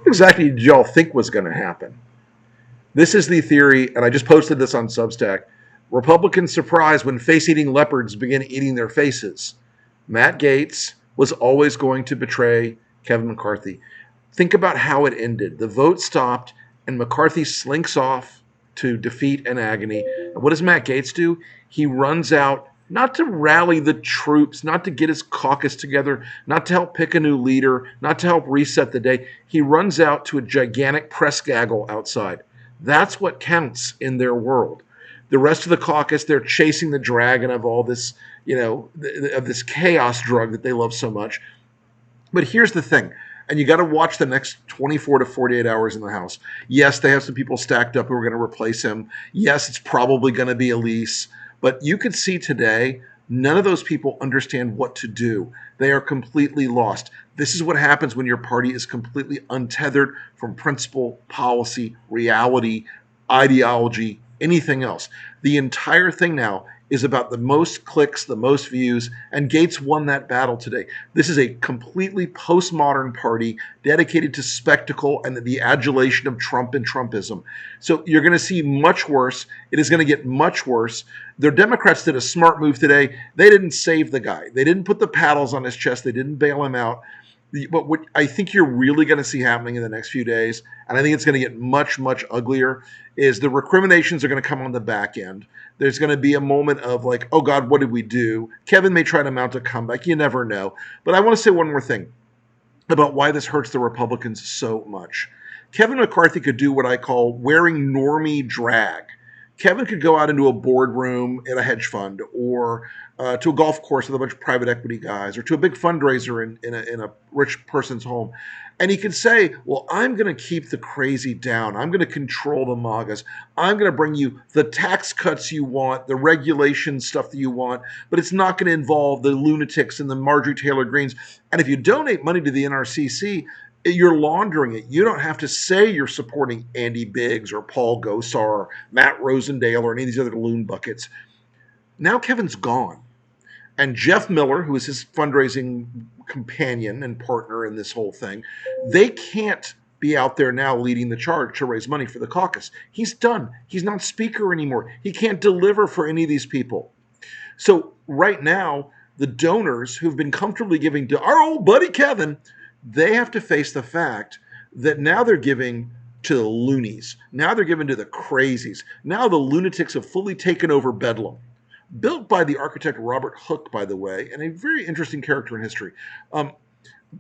What exactly did y'all think was going to happen? This is the theory, and I just posted this on Substack. Republicans surprised when face-eating leopards begin eating their faces. Matt Gaetz was always going to betray Kevin McCarthy. Think about how it ended. The vote stopped, and McCarthy slinks off to defeat and agony. And what does Matt Gaetz do? He runs out not to rally the troops, not to get his caucus together, not to help pick a new leader, not to help reset the day. He runs out to a gigantic press gaggle outside. That's what counts in their world. The rest of the caucus, they're chasing the dragon of all this, of this chaos drug that they love so much. But here's the thing, and you got to watch the next 24 to 48 hours in the House. Yes, they have some people stacked up who are going to replace him. Yes, it's probably going to be Elise. But you could see today, none of those people understand what to do. They are completely lost. This is what happens when your party is completely untethered from principle, policy, reality, ideology, anything else. The entire thing now is about the most clicks, the most views, and Gaetz won that battle today. This is a completely postmodern party dedicated to spectacle and the adulation of Trump and Trumpism. So you're going to see much worse. It is going to get much worse. The Democrats did a smart move today. They didn't save the guy. They didn't put the paddles on his chest. They didn't bail him out. But what I think you're really going to see happening in the next few days, and I think it's going to get much, much uglier, is the recriminations are going to come on the back end. There's going to be a moment of like, oh God, what did we do? Kevin may try to mount a comeback. You never know. But I want to say one more thing about why this hurts the Republicans so much. Kevin McCarthy could do what I call wearing normie drag. Kevin could go out into a boardroom at a hedge fund or to a golf course with a bunch of private equity guys or to a big fundraiser in a rich person's home. And he could say, well, I'm going to keep the crazy down. I'm going to control the MAGAs. I'm going to bring you the tax cuts you want, the regulation stuff that you want, but it's not going to involve the lunatics and the Marjorie Taylor Greens. And if you donate money to the NRCC, you're laundering it. You don't have to say you're supporting Andy Biggs or Paul Gosar or Matt Rosendale or any of these other loon buckets. Now Kevin's gone. And Jeff Miller, who is his fundraising companion and partner in this whole thing, they can't be out there now leading the charge to raise money for the caucus. He's done. He's not speaker anymore. He can't deliver for any of these people. So right now, the donors who've been comfortably giving to our old buddy Kevin, they have to face the fact that now they're giving to the loonies. Now they're giving to the crazies. Now the lunatics have fully taken over Bedlam. Built by the architect Robert Hooke, by the way, and a very interesting character in history.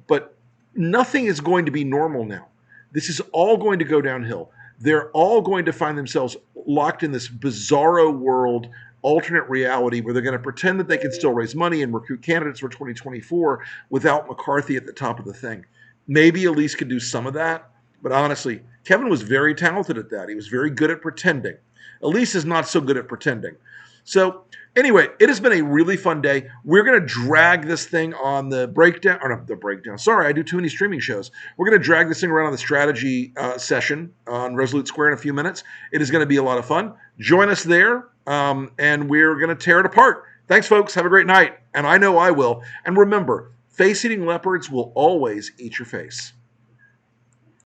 But nothing is going to be normal now. This is all going to go downhill. They're all going to find themselves locked in this bizarro world, alternate reality, where they're going to pretend that they can still raise money and recruit candidates for 2024 without McCarthy at the top of the thing. Maybe Elise could do some of that, but honestly, Kevin was very talented at that. He was very good at pretending. Elise is not so good at pretending. So anyway, it has been a really fun day. We're going to drag this thing on the breakdown, or not the breakdown. Sorry, I do too many streaming shows. We're going to drag this thing around on the strategy session on Resolute Square in a few minutes. It is going to be a lot of fun. Join us there, and we're going to tear it apart. Thanks, folks. Have a great night. And I know I will. And remember, face-eating leopards will always eat your face.